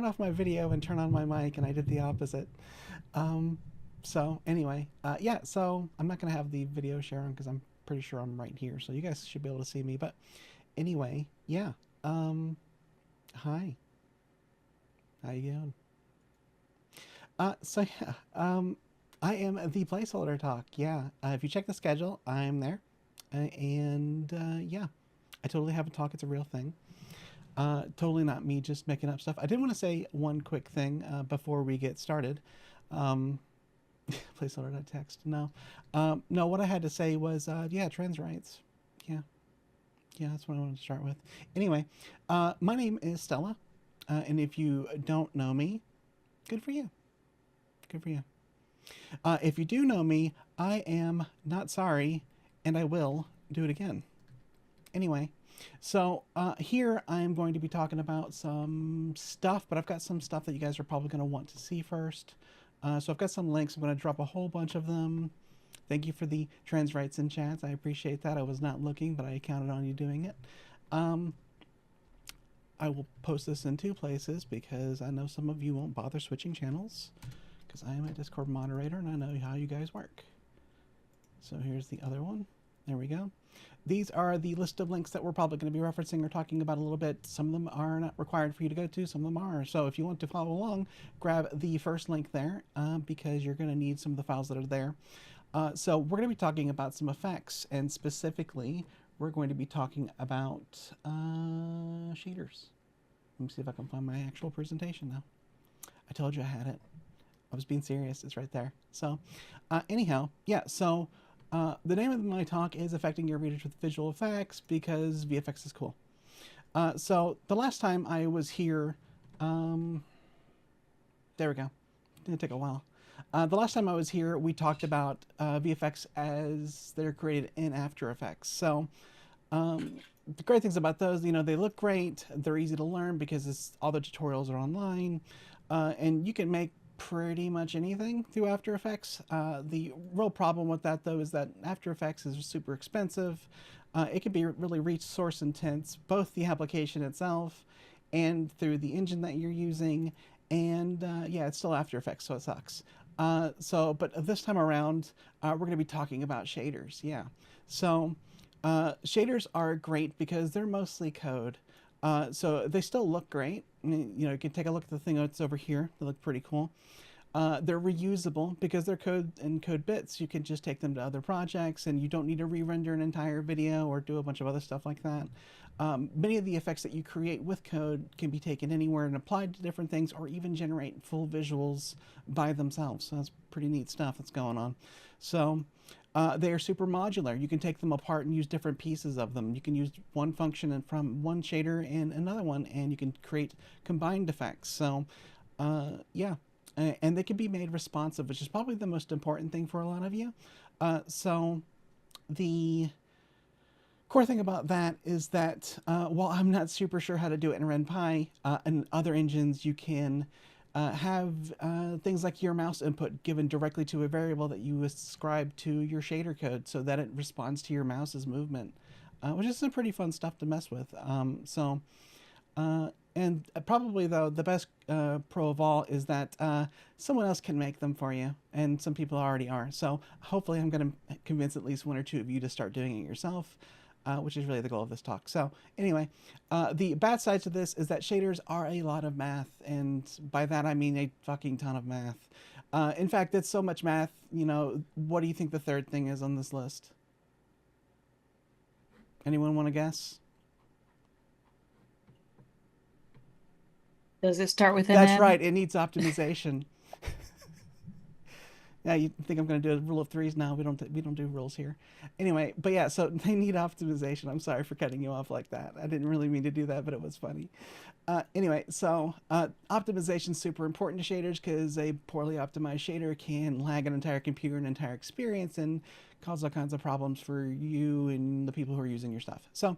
off my video and turn on my mic, and I did the opposite. So anyway, yeah, so I'm not going to have the video share on because I'm pretty sure I'm right here. So you guys should be able to see me. But anyway, yeah. Hi. How you doing? So yeah, I am the placeholder talk. Yeah, if you check the schedule, I'm there. Yeah, I totally have a talk. It's a real thing. Totally not me just making up stuff. I did want to say one quick thing before we get started. Um, Placeholder.text. No. No, what I had to say was, yeah, trans rights. Yeah. Yeah, that's what I wanted to start with. Anyway, my name is Stella. And if you don't know me, good for you. Good for you. If you do know me, I am not sorry, and I will do it again. Anyway, so here I am going to be talking about some stuff, but I've got some stuff that you guys are probably going to want to see first. So I've got some links. I'm going to drop a whole bunch of them. Thank you for the trans rights in chats. I appreciate that. I was not looking, but I counted on you doing it. I will post this in two places because I know some of you won't bother switching channels because I am a Discord moderator and I know how you guys work. So here's the other one. There we go. These are the list of links that we're probably going to be referencing or talking about a little bit. Some of them are not required for you to go to, some of them are. So if you want to follow along, grab the first link there because you're going to need some of the files that are there. So we're going to be talking about some effects, and specifically, we're going to be talking about shaders. Let me see if I can find my actual presentation now. I told you I had it. I was being serious. It's right there. So anyhow, yeah, so the name of my talk is Affecting Your Readers with Visual Effects because VFX is cool. So the last time I was here, there we go. It's going to take a while. The last time I was here, we talked about VFX as they're created in After Effects. So the great things about those, you know, they look great. They're easy to learn because all the tutorials are online. And you can make pretty much anything through After Effects. The real problem with that, though, is that After Effects is super expensive. It can be really resource intense, both the application itself and through the engine that you're using. And yeah, it's still After Effects, so it sucks. But this time around, we're going to be talking about shaders. Yeah. So shaders are great because they're mostly code. So they still look great. I mean, you know, you can take a look at the thing that's over here. They look pretty cool. They're reusable because they're code and code bits. You can just take them to other projects and you don't need to re-render an entire video or do a bunch of other stuff like that. Many of the effects that you create with code can be taken anywhere and applied to different things or even generate full visuals by themselves. So that's pretty neat stuff that's going on. So they are super modular. You can take them apart and use different pieces of them. You can use one function from one shader and another one, and you can create combined effects. So yeah, and they can be made responsive, which is probably the most important thing for a lot of you. So the core thing about that is that while I'm not super sure how to do it in Ren'Py and other engines, you can have things like your mouse input given directly to a variable that you ascribe to your shader code so that it responds to your mouse's movement, which is some pretty fun stuff to mess with. And probably, though, the best pro of all is that someone else can make them for you, and some people already are. So hopefully I'm going to convince at least one or two of you to start doing it yourself, which is really the goal of this talk. So anyway, the bad side to this is that shaders are a lot of math, and by that I mean a fucking ton of math. In fact, it's so much math, you know, what do you think the third thing is on this list? Anyone want to guess? Does it start with an That's M? right, it needs optimization. Yeah, you think I'm going to do a rule of threes now? We don't do rules here. Anyway, but yeah, so they need optimization. I'm sorry for cutting you off like that. I didn't really mean to do that, but it was funny. Anyway, so optimization is super important to shaders because a poorly optimized shader can lag an entire computer, an entire experience, and cause all kinds of problems for you and the people who are using your stuff. So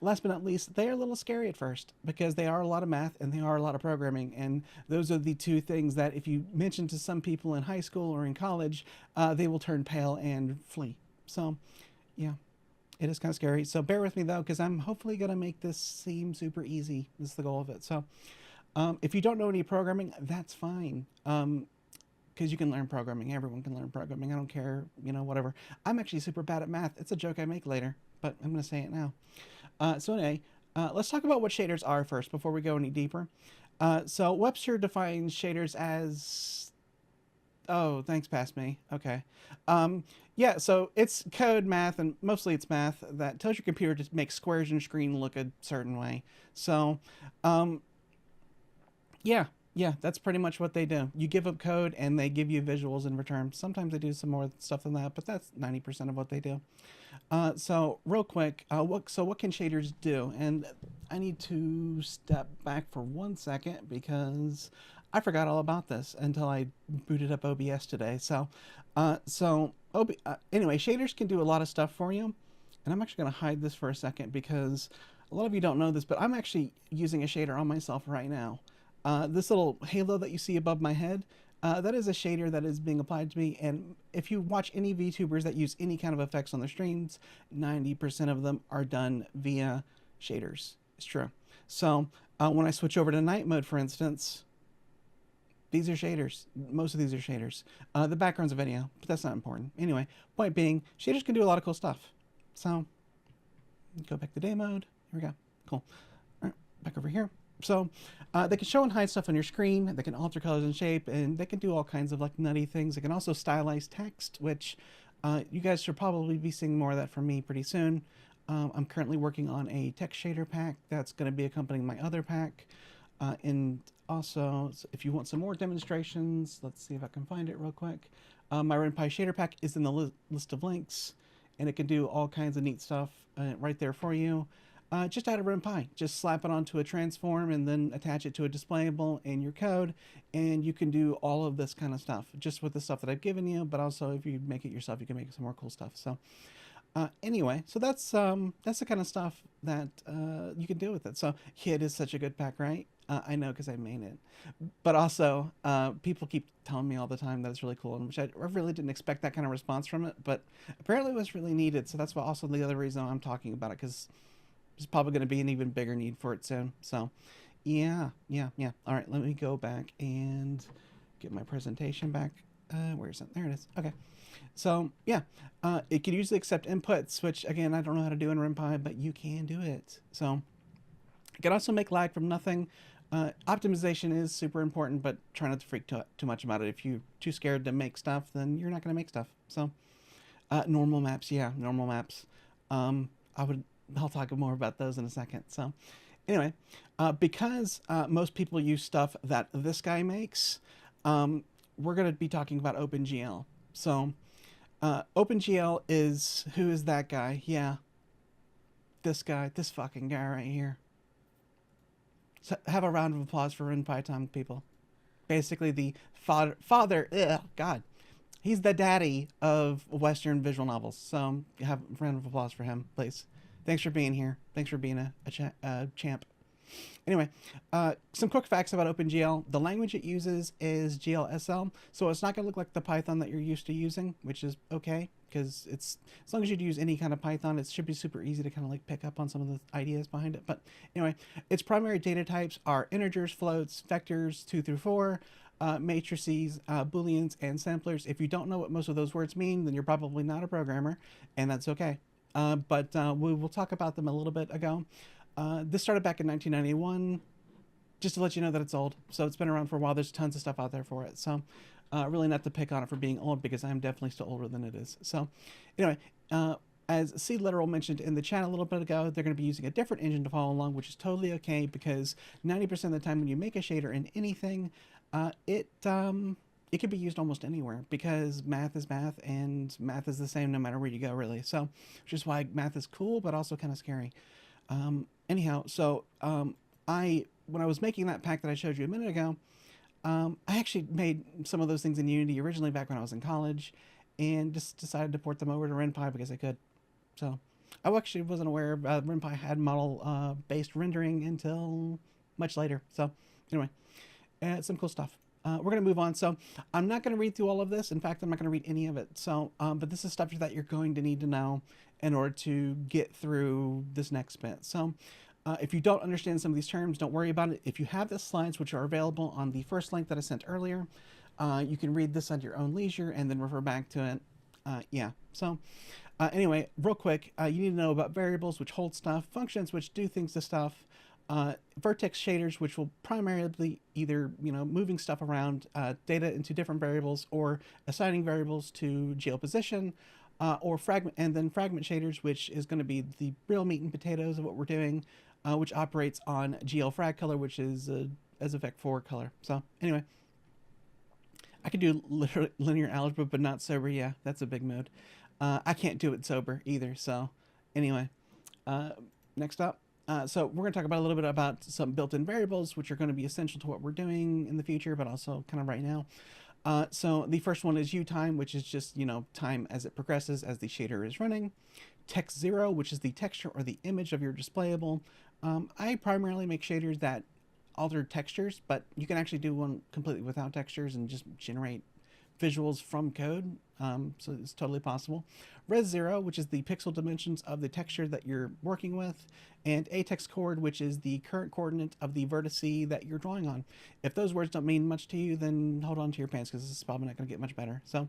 last but not least, they are a little scary at first because they are a lot of math and they are a lot of programming. And those are the two things that if you mention to some people in high school or in college, they will turn pale and flee. So yeah, it is kind of scary. So bear with me though, because I'm hopefully going to make this seem super easy. This is the goal of it. So If you don't know any programming, that's fine. Because you can learn programming. Everyone can learn programming. I don't care, you know, whatever. I'm actually super bad at math. It's a joke I make later, but I'm going to say it now. So anyway, let's talk about what shaders are first before we go any deeper. So Webster defines shaders as... Oh, thanks, past me. Okay. Yeah, so it's code, math, and mostly it's math that tells your computer to make squares in your screen look a certain way. So, yeah, yeah, that's pretty much what they do. You give them code and they give you visuals in return. Sometimes they do some more stuff than that, but that's 90% of what they do. So real quick, what can shaders do? And I need to step back for 1 second because I forgot all about this until I booted up OBS today. Anyway, shaders can do a lot of stuff for you. And I'm actually going to hide this for a second because a lot of you don't know this, but I'm actually using a shader on myself right now. This little halo that you see above my head, that is a shader that is being applied to me. And if you watch any VTubers that use any kind of effects on their streams, 90% of them are done via shaders. It's true. So when I switch over to night mode, for instance, these are shaders. Most of these are shaders. The background's a video, but that's not important. Anyway, point being, shaders can do a lot of cool stuff. So go back to day mode. Here we go. Cool. All right, back over here. So they can show and hide stuff on your screen. They can alter colors and shape, and they can do all kinds of like nutty things. They can also stylize text, which you guys should probably be seeing more of that from me pretty soon. I'm currently working on a text shader pack that's going to be accompanying my other pack. And also, if you want some more demonstrations, let's see if I can find it real quick. My Ren'Py shader pack is in the list of links, and it can do all kinds of neat stuff right there for you. Just add a Ren'Py. Just slap it onto a transform and then attach it to a displayable in your code, and you can do all of this kind of stuff just with the stuff that I've given you, but also if you make it yourself, you can make some more cool stuff. So anyway, so that's the kind of stuff that you can do with it. So yeah, it is such a good pack, right? I know because I made it. But also, people keep telling me all the time that it's really cool, which I really didn't expect that kind of response from it, but apparently it was really needed. So that's why also the other reason I'm talking about it, because there's probably going to be an even bigger need for it soon. So yeah. All right, let me go back and get my presentation back. Where is it? There it is. Okay. So yeah, it can usually accept inputs, which again, I don't know how to do in Ren'Py, but you can do it. So it can also make lag from nothing. Optimization is super important, but try not to freak too much about it. If you're too scared to make stuff, then you're not going to make stuff. So normal maps, yeah, normal maps. I'll talk more about those in a second. So anyway, because most people use stuff that this guy makes, we're going to be talking about OpenGL. So OpenGL is, who is that guy? Yeah, this guy, this fucking guy right here. So have a round of applause for Ren'Py Time, people. Basically the father, God. He's the daddy of Western visual novels. So have a round of applause for him, please. Thanks for being here. Thanks for being a champ. Anyway, some quick facts about OpenGL. The language it uses is GLSL, so it's not going to look like the Python that you're used to using, which is okay, because it's, as long as you use any kind of Python, it should be super easy to kind of like pick up on some of the ideas behind it. But anyway, its primary data types are integers, floats, vectors 2 through 4, matrices, booleans, and samplers. If you don't know what most of those words mean, then you're probably not a programmer, and that's okay. But we will talk about them a little bit ago. This started back in 1991, just to let you know that it's old. So it's been around for a while. There's tons of stuff out there for it. So really not to pick on it for being old, because I'm definitely still older than it is. So anyway, as Seed Literal mentioned in the chat a little bit ago, they're going to be using a different engine to follow along, which is totally okay, because 90% of the time when you make a shader in anything, it can be used almost anywhere, because math is math, and math is the same no matter where you go, really. So which is why math is cool, but also kind of scary. Anyhow, so when I was making that pack that I showed you a minute ago, I actually made some of those things in Unity originally back when I was in college, and just decided to port them over to Ren'Py because I could. So I actually wasn't aware Ren'Py had model based rendering until much later. So anyway, some cool stuff. We're going to move on. So I'm not going to read through all of this. In fact, I'm not going to read any of it. So, but this is stuff that you're going to need to know in order to get through this next bit. So If you don't understand some of these terms, don't worry about it. If you have the slides, which are available on the first link that I sent earlier, you can read this at your own leisure and then refer back to it. Yeah, so anyway, real quick, you need to know about variables, which hold stuff, functions, which do things to stuff, vertex shaders, which will primarily either, moving stuff around, data into different variables, or assigning variables to geoposition, or fragment, and then fragment shaders, which is going to be the real meat and potatoes of what we're doing, which operates on GL frag color, which is as a vec4 color. So anyway, I could do linear algebra, but not sober. Yeah, that's a big mood. I can't do it sober either. So anyway, next up. So we're going to talk about a little bit about some built-in variables, which are going to be essential to what we're doing in the future, but also kind of right now. So the first one is U-time, which is just, time as it progresses as the shader is running. Text 0, which is the texture or the image of your displayable. I primarily make shaders that alter textures, but you can actually do one completely without textures and just generate visuals from code. So it's totally possible. Res 0, which is the pixel dimensions of the texture that you're working with, and atex chord, which is the current coordinate of the vertice that you're drawing on. If those words don't mean much to you, then hold on to your pants, because this is probably not going to get much better. So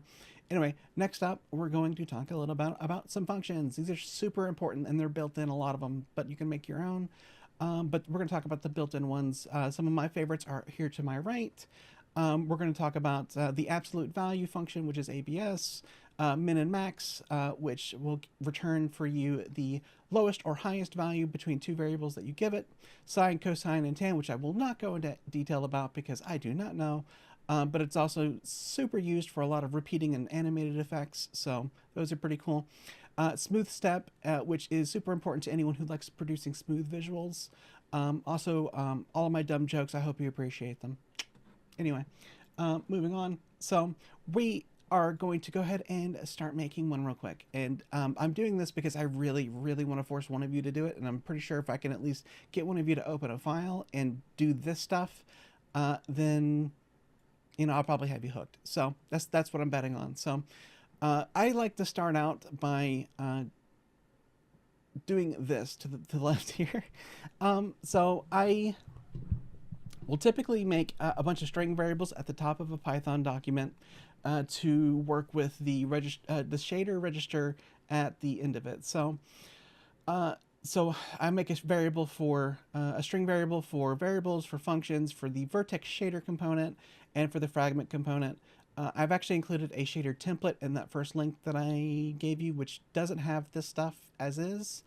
anyway, next up, we're going to talk a little about some functions. These are super important, and they're built in, a lot of them, but you can make your own. But we're going to talk about the built-in ones. Some of my favorites are here to my right. We're going to talk about the absolute value function, which is ABS, min and max, which will return for you the lowest or highest value between two variables that you give it, sine, cosine, and tan, which I will not go into detail about because I do not know, but it's also super used for a lot of repeating and animated effects, so those are pretty cool. Smooth step, which is super important to anyone who likes producing smooth visuals. Also, all of my dumb jokes, I hope you appreciate them. Anyway, moving on. So we are going to go ahead and start making one real quick. And I'm doing this because I really, really want to force one of you to do it. And I'm pretty sure if I can at least get one of you to open a file and do this stuff, then, I'll probably have you hooked. So that's what I'm betting on. So I like to start out by doing this to the left here. So I will typically make a bunch of string variables at the top of a Python document to work with the shader register at the end of it. So I make a variable for a string variable for variables, for functions, for the vertex shader component, and for the fragment component. I've actually included a shader template in that first link that I gave you, which doesn't have this stuff as is.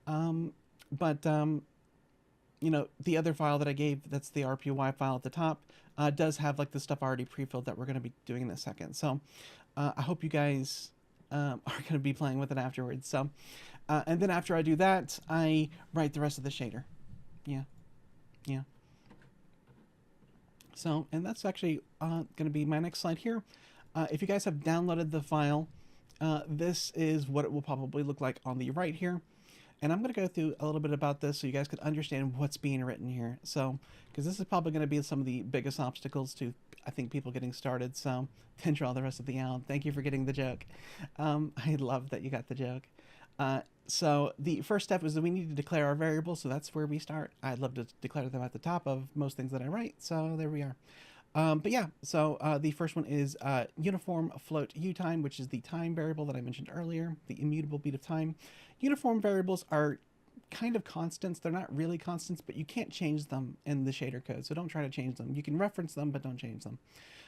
But the other file that I gave, that's the RPY file at the top, does have like the stuff already pre-filled that we're going to be doing in a second. So I hope you guys are going to be playing with it afterwards. So, and then after I do that, I write the rest of the shader. Yeah. So, and that's actually going to be my next slide here. If you guys have downloaded the file, this is what it will probably look like on the right here. And I'm going to go through a little bit about this so you guys can understand what's being written here. So, because this is probably going to be some of the biggest obstacles to, I think, people getting started. So, then draw the rest of the out. Thank you for getting the joke. I love that you got the joke. So, the first step is that we need to declare our variables. So, that's where we start. I'd love to declare them at the top of most things that I write. So, there we are. But yeah, so the first one is uniform float U-time, which is the time variable that I mentioned earlier, the immutable beat of time. Uniform variables are kind of constants. They're not really constants, but you can't change them in the shader code, so don't try to change them. You can reference them, but don't change them.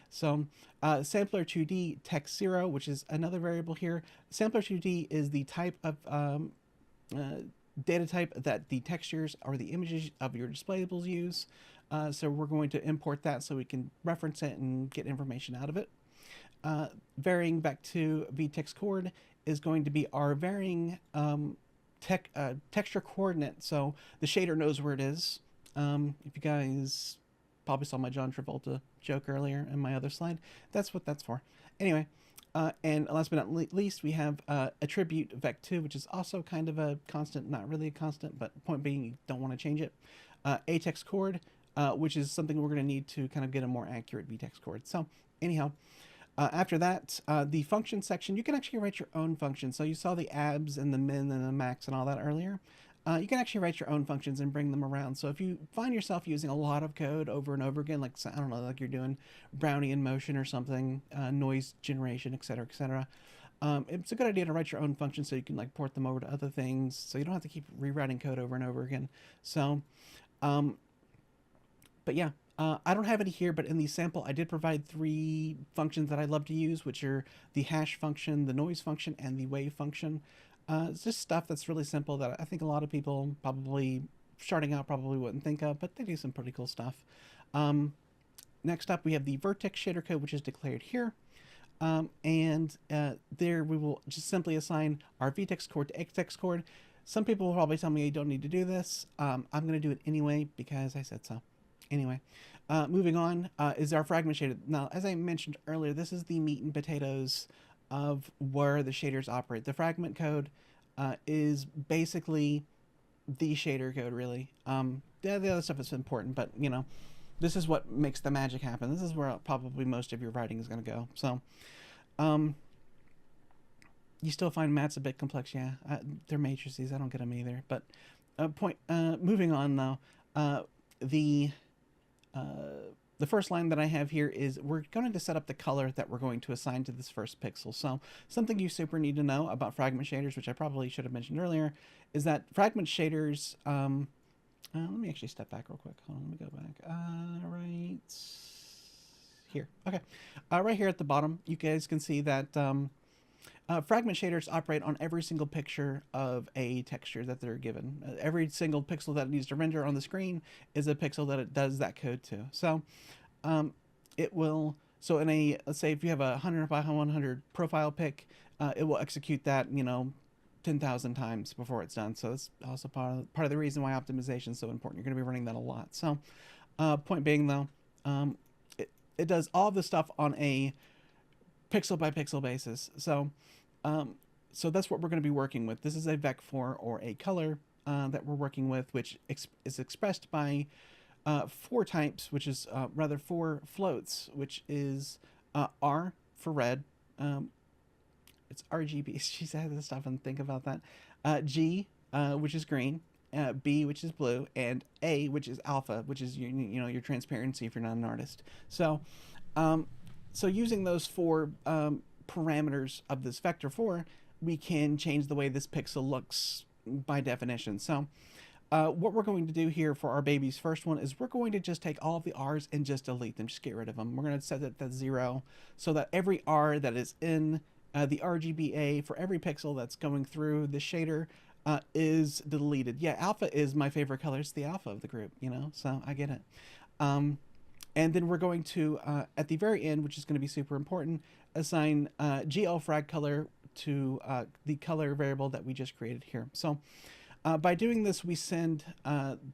So sampler 2D text 0, which is another variable here. Sampler 2D is the type of data type that the textures or the images of your displayables use. So we're going to import that so we can reference it and get information out of it. Varying back to vtext chord is going to be our varying texture coordinate. So the shader knows where it is. If you guys probably saw my John Travolta joke earlier in my other slide, that's what that's for. Anyway, and last but not least, we have attribute vec2, which is also kind of a constant, not really a constant, but point being you don't want to change it. Atex chord, which is something we're going to need to kind of get a more accurate vtext chord. So anyhow, after that, the function section, you can actually write your own function. So you saw the abs and the min and the max and all that earlier. you can actually write your own functions and bring them around. So if you find yourself using a lot of code over and over again, like, I don't know, like you're doing Brownian motion or something, noise generation, etc., it's a good idea to write your own functions so you can like port them over to other things, so you don't have to keep rewriting code over and over again. So, but yeah, I don't have any here, but in the sample, I did provide 3 functions that I love to use, which are the hash function, the noise function, and the wave function. It's just stuff that's really simple that I think a lot of people probably starting out probably wouldn't think of, but they do some pretty cool stuff. Next up, we have the vertex shader code, which is declared here. There we will just simply assign our vtex chord to xtex chord. Some people will probably tell me you don't need to do this. I'm going to do it anyway because I said so. Anyway, moving on is our fragment shader. Now, as I mentioned earlier, this is the meat and potatoes of where the shaders operate. The fragment code is basically the shader code, really. The other stuff is important, but, you know, this is what makes the magic happen. This is where probably most of your writing is going to go. So, you still find maths a bit complex, yeah. They're matrices. I don't get them either. But moving on, though, the first line that I have here is we're going to set up the color that we're going to assign to this first pixel. So something you super need to know about fragment shaders, which I probably should have mentioned earlier, is that fragment shaders, let me actually step back real quick. Hold on, let me go back. Right here. Okay. Right here at the bottom, you guys can see that fragment shaders operate on every single picture of a texture that they're given. Every single pixel that it needs to render on the screen is a pixel that it does that code to. So it will, so in a, let's say if you have a 100 by 100 profile pic, it will execute that, you know, 10,000 times before it's done. So that's also part of the reason why optimization is so important. You're going to be running that a lot. So point being though, it does all the stuff on a pixel by pixel basis. So that's what we're going to be working with. This is a vec4 or a color that we're working with, which is expressed by 4 types, which is rather 4 floats, which is R for red. It's RGB. She said this stuff and think about that. G, which is green. B, which is blue, and A, which is alpha, which is you know your transparency if you're not an artist. So, so using those 4 parameters of this vector 4, we can change the way this pixel looks by definition. So, what we're going to do here for our baby's first one is we're going to just take all of the R's and just delete them, just get rid of them. We're going to set that to 0, so that every R that is in the RGBA for every pixel that's going through the shader is deleted. Yeah, alpha is my favorite color. It's the alpha of the group, you know, so I get it. And then we're going to, at the very end, which is going to be super important, assign GL frag color to the color variable that we just created here. So by doing this, we send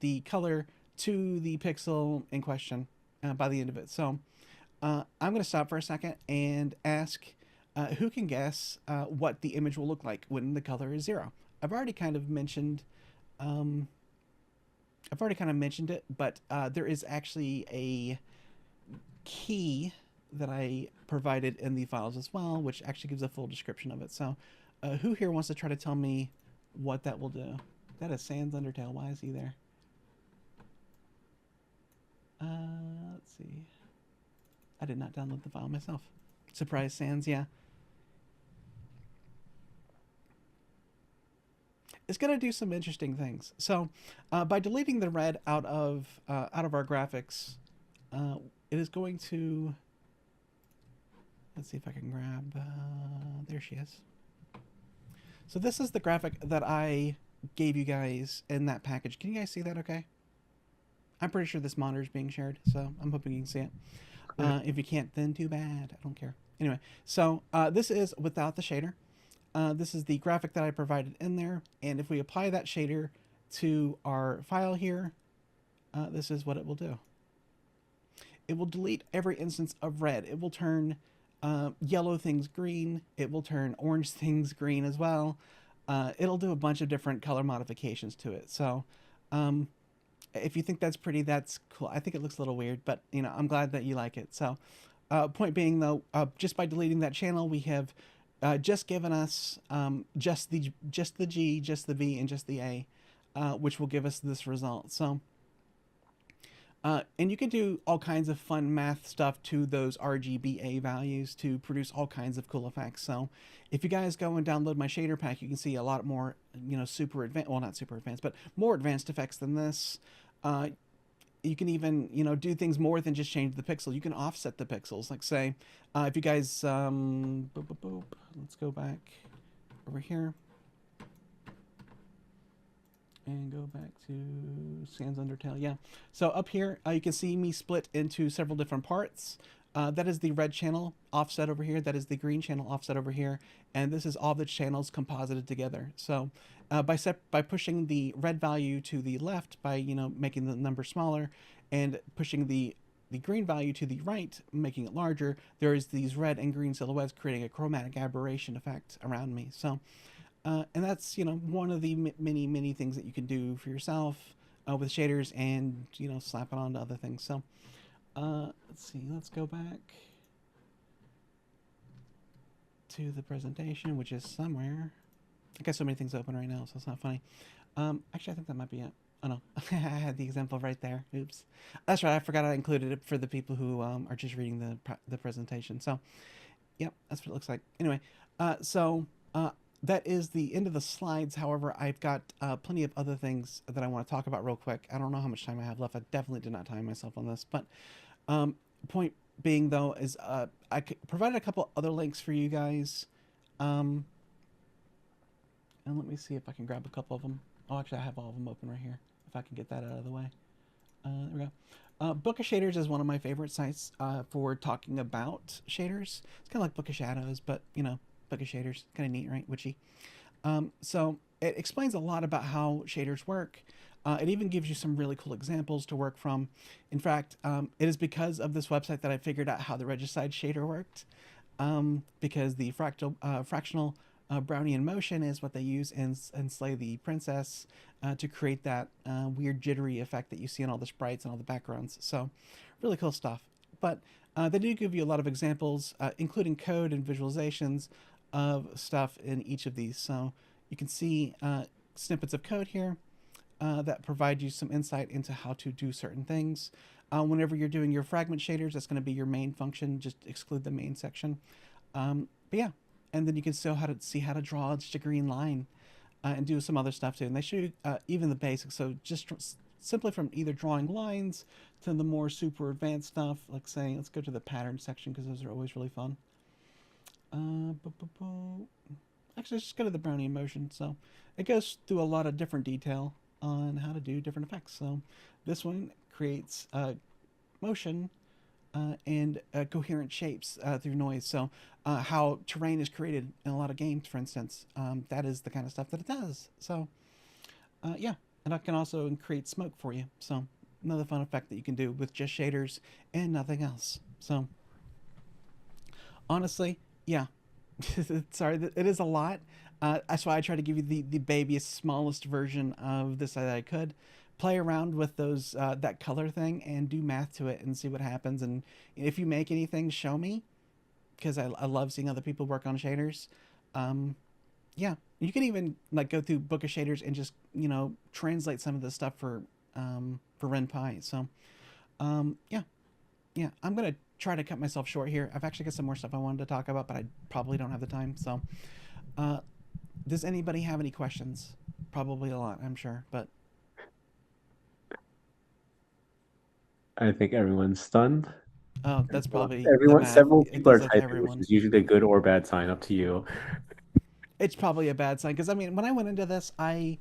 the color to the pixel in question by the end of it. So I'm going to stop for a second and ask who can guess what the image will look like when the color is 0. I've already kind of mentioned it, but there is actually a key that I provided in the files as well, which actually gives a full description of it. So who here wants to try to tell me what that will do? That is Sans Undertale. Why is he there? Let's see. I did not download the file myself. Surprise, Sans, yeah. It's going to do some interesting things. So by deleting the red out of our graphics, it is going to, let's see if I can grab, there she is. So this is the graphic that I gave you guys in that package. Can you guys see that okay? I'm pretty sure this monitor is being shared, so I'm hoping you can see it. If you can't, then too bad. I don't care. Anyway, so this is without the shader. This is the graphic that I provided in there, and if we apply that shader to our file here, this is what it will do. It will delete every instance of red. It will turn yellow things green. It will turn orange things green as well. It'll do a bunch of different color modifications to it. So if you think that's pretty, that's cool. I think it looks a little weird, but you know, I'm glad that you like it. So point being though, just by deleting that channel, we have just given us just the G, just the V, and just the A. which will give us this result. So, and you can do all kinds of fun math stuff to those RGBA values to produce all kinds of cool effects. So, if you guys go and download my shader pack, you can see a lot more, super advanced, well, not super advanced, but more advanced effects than this. Uh, you can even, do things more than just change the pixel. You can offset the pixels. Like, say, if you guys, boop, boop, boop, let's go back over here and go back to Sans Undertale. Yeah. So up here, you can see me split into several different parts. That is the red channel offset over here. That is the green channel offset over here. And this is all the channels composited together. So by pushing the red value to the left, by making the number smaller, and pushing the green value to the right, making it larger, there is these red and green silhouettes creating a chromatic aberration effect around me. So and that's one of the many things that you can do for yourself with shaders, and slap it onto other things. So let's see. Let's go back to the presentation, which is somewhere. I got so many things open right now, so it's not funny. Actually, I think that might be it. Oh no, I had the example right there. Oops, that's right. I forgot I included it for the people who are just reading the presentation. So, yep, that's what it looks like. Anyway, so that is the end of the slides. However, I've got plenty of other things that I want to talk about real quick. I don't know how much time I have left. I definitely did not time myself on this, but point being though is provided a couple other links for you guys. And let me see if I can grab a couple of them. Oh, actually, I have all of them open right here. If I can get that out of the way. There we go. Book of Shaders is one of my favorite sites for talking about shaders. It's kind of like Book of Shadows, but Book of Shaders, kind of neat, right? Witchy. So it explains a lot about how shaders work. It even gives you some really cool examples to work from. In fact, it is because of this website that I figured out how the regicide shader worked. Because the fractional Brownian motion is what they use in Slay the Princess to create that weird jittery effect that you see in all the sprites and all the backgrounds. So really cool stuff. But they do give you a lot of examples, including code and visualizations of stuff in each of these. So you can see snippets of code here that provide you some insight into how to do certain things. Whenever you're doing your fragment shaders, that's going to be your main function. Just exclude the main section. But yeah, and then you can still see how to draw just a green line and do some other stuff too. And they show you even the basics. So just simply from either drawing lines to the more super advanced stuff, like saying, let's go to the pattern section because those are always really fun. Actually, let's just go to the Brownian motion. So it goes through a lot of different detail on how to do different effects. So this one creates motion and coherent shapes through noise. So how terrain is created in a lot of games, for instance, that is the kind of stuff that it does. So yeah, and I can also create smoke for you. So another fun effect that you can do with just shaders and nothing else. So honestly, yeah, sorry, it is a lot. That's why I try to give you the babyest, smallest version of this that I could. Play around with those that color thing and do math to it and see what happens. And if you make anything, show me, because I love seeing other people work on shaders. Yeah, you can even like go through Book of Shaders and just translate some of the stuff for Ren'Py. So yeah, yeah, I'm gonna try to cut myself short here. I've actually got some more stuff I wanted to talk about, but I probably don't have the time. So uh, does anybody have any questions? Probably a lot, I'm sure, but I think everyone's stunned. oh, that's probably the Everyone, math. several It people are does that to typing, which everyone. is usually a good or bad sign. Up to you. It's probably a bad sign because I mean, when I went into this, I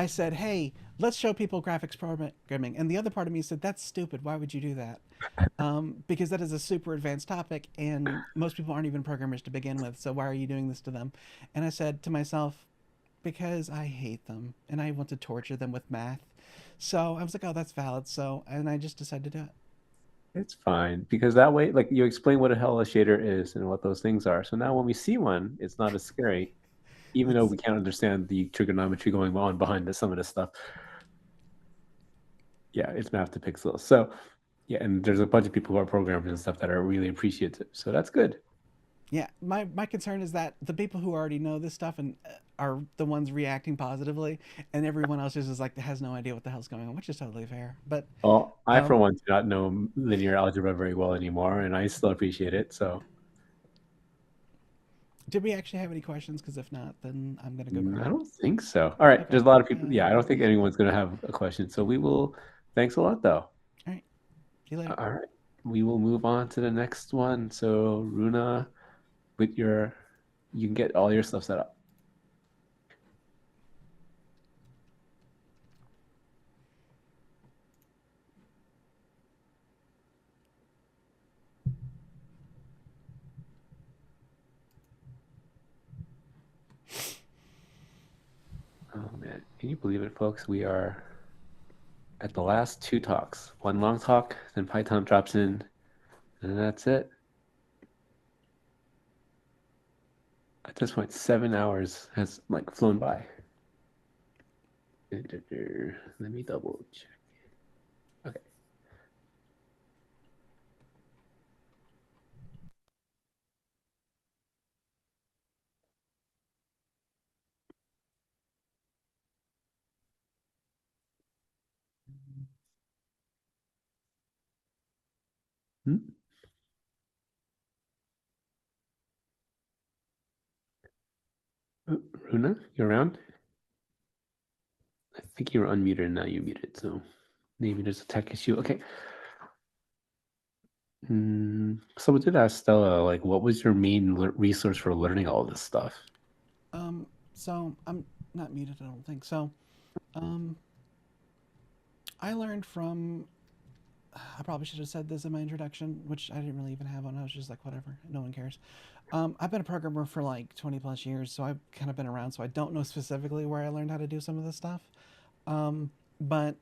said, "Hey, let's show people graphics programming," and the other part of me said, "That's stupid. Why would you do that?" Because that is a super advanced topic, and most people aren't even programmers to begin with. So why are you doing this to them? And I said to myself, because I hate them and I want to torture them with math. So I was like, "Oh, that's valid." So and I just decided to do it. It's fine because that way, like you explain what a hell a shader is and what those things are. So now when we see one, it's not as scary, even though It's we can't understand the trigonometry going on behind some of this stuff. Yeah, it's math to pixels. So yeah, and there's a bunch of people who are programmers and stuff that are really appreciative. So that's good. Yeah, my concern is that the people who already know this stuff and are the ones reacting positively, and everyone else is just like has no idea what the hell's going on, which is totally fair. But Well, I for um, one do not know linear algebra very well anymore, and I still appreciate it. So did we actually have any questions? Because if not, then I'm gonna go I cry. don't think so. All right, Okay. there's a lot of people. Yeah, I don't think anyone's going to have a question. So we will. Thanks a lot, though. All right. See you later. All right, we will move on to the next one. So Runa, with your, you can get all your stuff set up. Oh man, can you believe it, folks? We are at the last two talks. One long talk, then Python drops in, and that's it. At this point, 7 hours has like flown by. Let me double check. Okay. Hmm? Runa, you around? I think you were unmuted and now you're muted, so maybe there's a tech issue. Okay. Someone did ask Stella, like, what was your main resource for learning all this stuff? So I'm not muted. I don't think so. Um, I learned from. I probably should have said this in my introduction, which I didn't really even have on. I was just like, whatever, no one cares. I've been a programmer for like 20 plus years, so I've kind of been around. So I don't know specifically where I learned how to do some of this stuff. But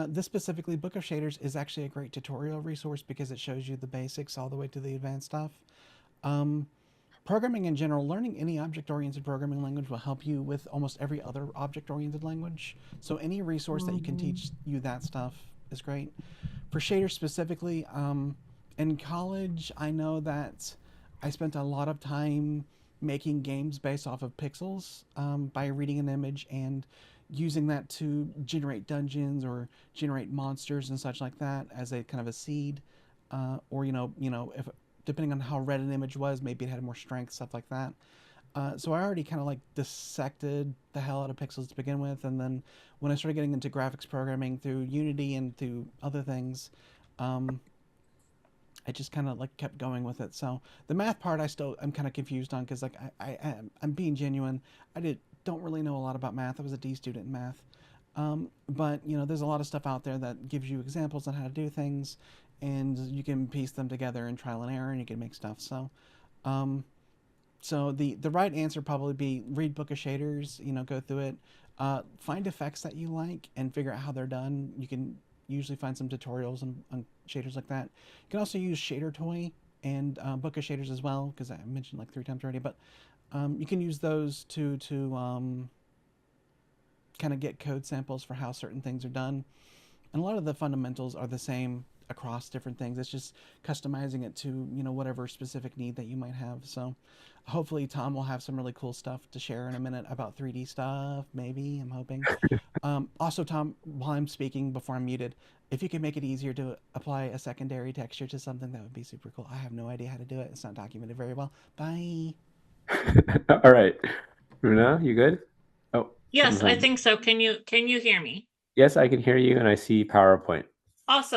this specifically, Book of Shaders is actually a great tutorial resource because it shows you the basics all the way to the advanced stuff. Um, Programming in general, learning any object-oriented programming language will help you with almost every other object-oriented language. So any resource that you can teach you that stuff is great. For shaders specifically, in college, I know that I spent a lot of time making games based off of pixels by reading an image and using that to generate dungeons or generate monsters and such like that as a kind of a seed, or if depending on how red an image was, maybe it had more strength, stuff like that. So I already kind of like dissected the hell out of pixels to begin with, and then when I started getting into graphics programming through Unity and through other things, um, I just kind of like kept going with it. So the math part, I'm kind of confused on because like I'm being genuine. I don't really know a lot about math. I was a D student in math, but there's a lot of stuff out there that gives you examples on how to do things, and you can piece them together in trial and error, and you can make stuff. Um, so the right answer probably be read Book of Shaders. Go through it, find effects that you like, and figure out how they're done. You can usually find some tutorials on shaders like that. You can also use Shader Toy and Book of Shaders as well because I mentioned like 3 times already. But you can use those to kind of get code samples for how certain things are done. And a lot of the fundamentals are the same across different things. It's just customizing it to whatever specific need that you might have. So hopefully Tom will have some really cool stuff to share in a minute about 3D stuff. Maybe I'm hoping. Also, Tom, while I'm speaking before I'm muted, if you could make it easier to apply a secondary texture to something, that would be super cool. I have no idea how to do it. It's not documented very well. Bye. All right. Runa, you good? Oh, Yes, something's I on. think so. Can you hear me? Yes, I can hear you and I see PowerPoint. Awesome.